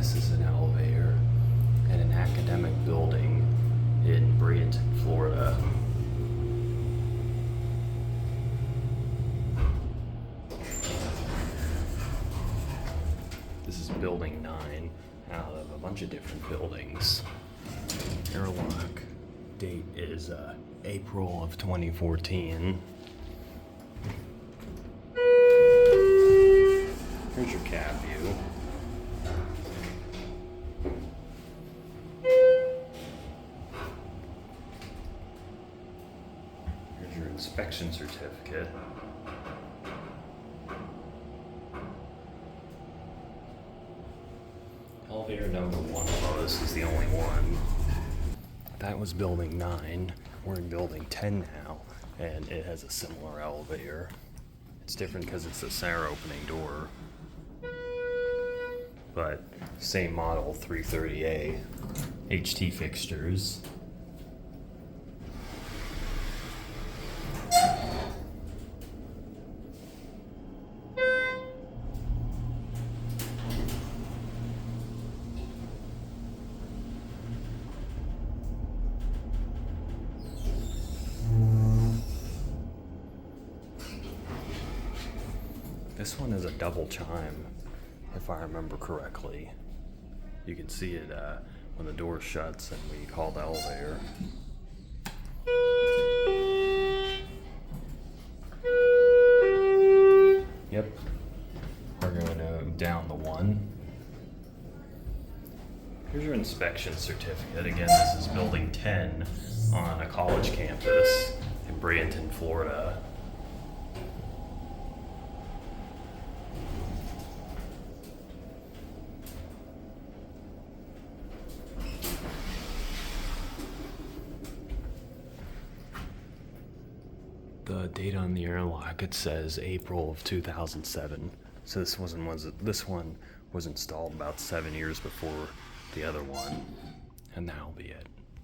This is an elevator at an academic building in Bradenton, Florida. This is building 9 out of a bunch of different buildings. Airlock date is April of 2014. Here's your cab view. Here's your inspection certificate. Elevator number 1 below this is the only one. That was building 9. We're in building 10 now, and it has a similar elevator. It's different because it's a center opening door. But same model, 330A, HT fixtures. This one is a double chime, if I remember correctly. You can see it when the door shuts and we call the elevator. Yep, we're going to down the 1. Here's your inspection certificate. Again, this is building 10 on a college campus in Bradenton, Florida. The date on the airlock, it says April of 2007. So this one was installed about 7 years before the other one, and that'll be it.